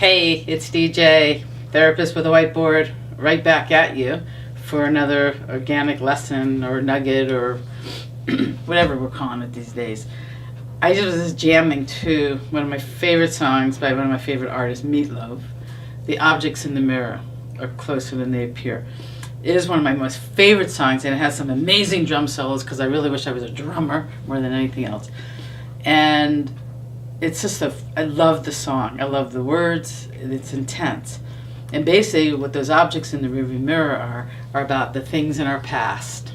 Hey, it's DJ, therapist with a whiteboard, right back at you for another organic lesson or nugget or whatever we're calling it these days. I just was jamming to one of my favorite songs by one of my favorite artists, Meatloaf, The Objects in the Mirror Are Closer Than They Appear. It is one of my most favorite songs, and it has some amazing drum solos because I really wish I was a drummer more than anything else. And it's just I love the song. I love the words. It's intense. And basically what those objects in the rearview mirror are about the things in our past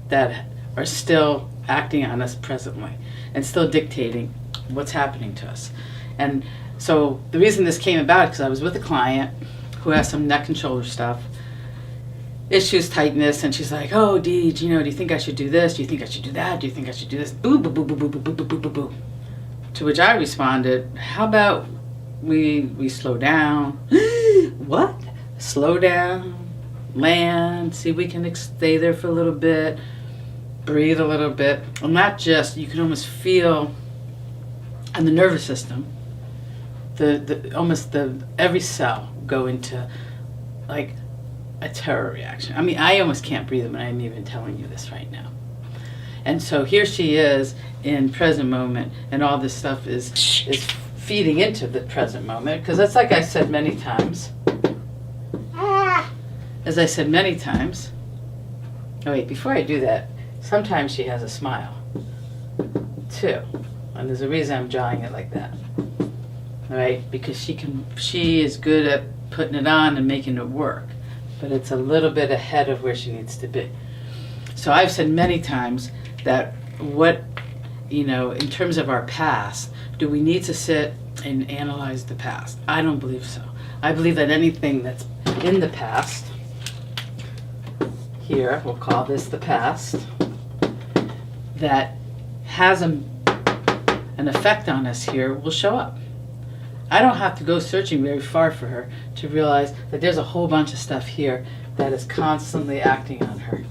that are still acting on us presently and still dictating what's happening to us. And so the reason this came about because I was with a client who has some neck and shoulder stuff, issues, tightness, and she's like, "Oh, Dee, do you think I should do this? Do you think I should do that? Do you think I should do this?" Boo, boo, boo, boo, boo, boo, boo, boo, boo, boo. To which I responded, "How about we slow down?" What? Slow down, land, see if we can stay there for a little bit, breathe a little bit. And not just, you can almost feel on the nervous system, every cell go into like a terror reaction. I mean, I almost can't breathe when I'm even telling you this right now. And so here she is in present moment, and all this stuff is feeding into the present moment, because that's like I said many times. As I said many times. Oh wait, before I do that, sometimes she has a smile too, and there's a reason I'm drawing it like that. All right, because she is good at putting it on and making it work, but it's a little bit ahead of where she needs to be. So I've said many times that in terms of our past, do we need to sit and analyze the past? I don't believe so. I believe that anything that's in the past, here, we'll call this the past, that has an effect on us here will show up. I don't have to go searching very far for her to realize that there's a whole bunch of stuff here that is constantly acting on her,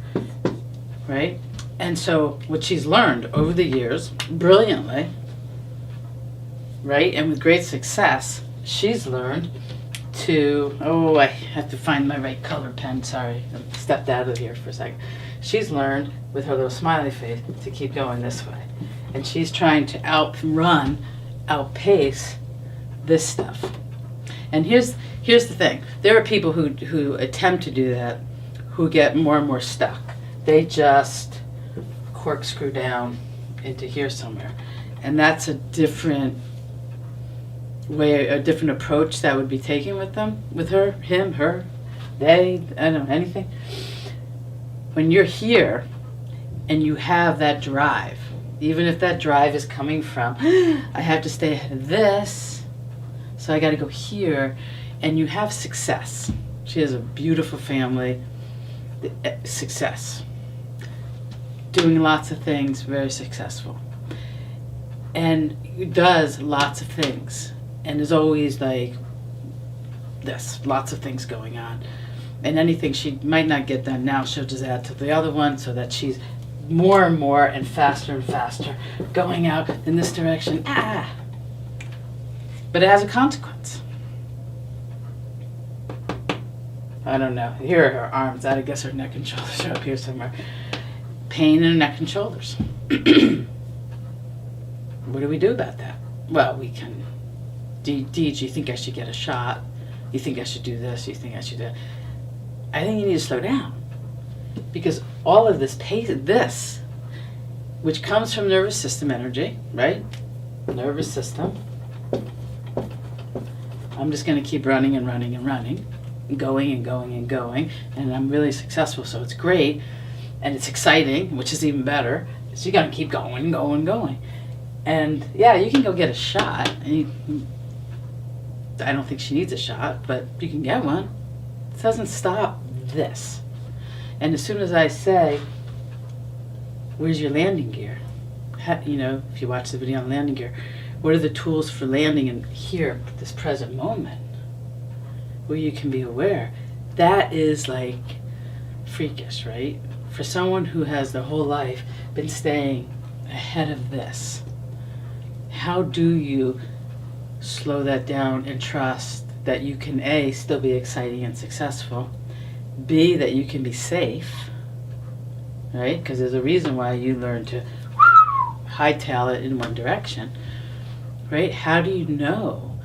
right? And so what she's learned over the years, brilliantly, right, and with great success, she's learned to, I have to find my right color pen, sorry, I stepped out of here for a second. She's learned, with her little smiley face, to keep going this way. And she's trying to outpace this stuff. And here's the thing. There are people who attempt to do that who get more and more stuck. They just corkscrew down into here somewhere. And that's a different way, a different approach that would be taken with them, with her, him, her, they, I don't know, anything. When you're here and you have that drive, even if that drive is coming from, I have to stay ahead of this, so I got to go here, and you have success. She has a beautiful family, success. Doing lots of things, very successful. And does lots of things. And is always like this, lots of things going on. And anything she might not get done now, she'll just add to the other one so that she's more and more and faster going out in this direction. But it has a consequence. I don't know. Here are her arms. I guess her neck and shoulders are up here somewhere. Pain in her neck and shoulders. What do we do about that? Well, we can. Do you think I should get a shot? You think I should do this? You think I should do that? I think you need to slow down. Because all of this which comes from nervous system energy, right? Nervous system. I'm just going to keep running and running and running, and going and going and going, and I'm really successful, so it's great, and it's exciting, which is even better. So you got to keep going and going and going. And yeah, you can go get a shot, and I don't think she needs a shot, but you can get one. It doesn't stop this. And as soon as I say, where's your landing gear? If you watch the video on landing gear, what are the tools for landing in here, this present moment, where you can be aware? That is like freakish, right? For someone who has their whole life been staying ahead of this, how do you slow that down and trust that you can A, still be exciting and successful, B, that you can be safe, right? Because there's a reason why you learn to hightail it in one direction, right? How do you know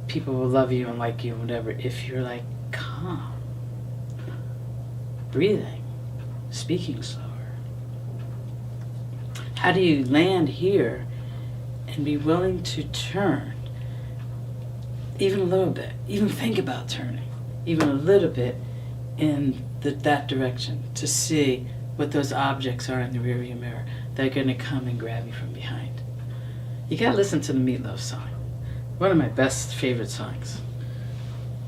people will love you and like you and whatever if you're like calm, breathing, speaking slower? How do you land here and be willing to turn even a little bit, even think about turning even a little bit in that direction to see what those objects are in the rearview mirror that are going to come and grab you from behind? You gotta listen to the Meatloaf song. One of my best favorite songs.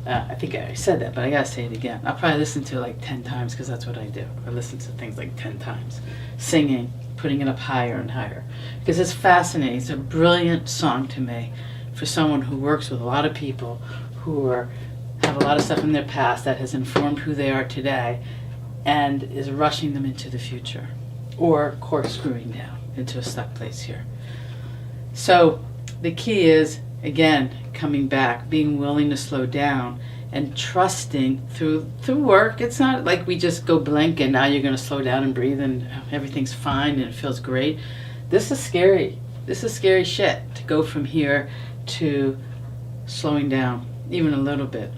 I think I already said that, but I gotta say it again. I'll probably listen to it like 10 times because that's what I do. I listen to things like 10 times. Singing, putting it up higher and higher. Because it's fascinating. It's a brilliant song to me for someone who works with a lot of people who have a lot of stuff in their past that has informed who they are today and is rushing them into the future or corkscrewing down into a stuck place here. So the key is, again, coming back, being willing to slow down and trusting through work. It's not like we just go blank and now you're going to slow down and breathe and everything's fine and it feels great. This is scary. This is scary shit to go from here to slowing down even a little bit.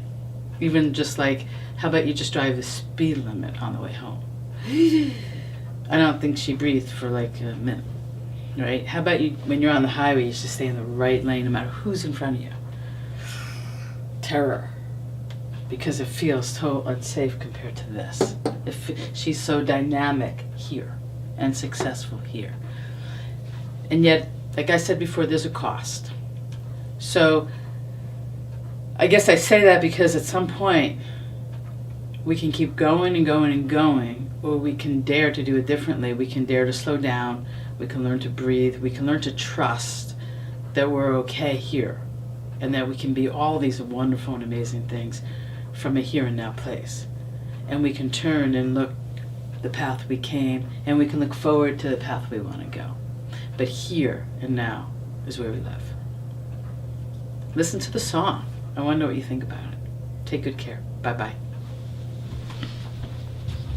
Even just like, how about you just drive the speed limit on the way home? I don't think she breathed for like a minute, right? How about you, when you're on the highway, you should stay in the right lane no matter who's in front of you. Terror. Because it feels so unsafe compared to this. She's so dynamic here and successful here. And yet, like I said before, there's a cost. So I guess I say that because at some point we can keep going and going and going, or we can dare to do it differently. We can dare to slow down. We can learn to breathe. We can learn to trust that we're okay here and that we can be all these wonderful and amazing things from a here and now place. And we can turn and look the path we came, and we can look forward to the path we want to go. But here and now is where we live. Listen to the song. I want to know what you think about it. Take good care. Bye-bye.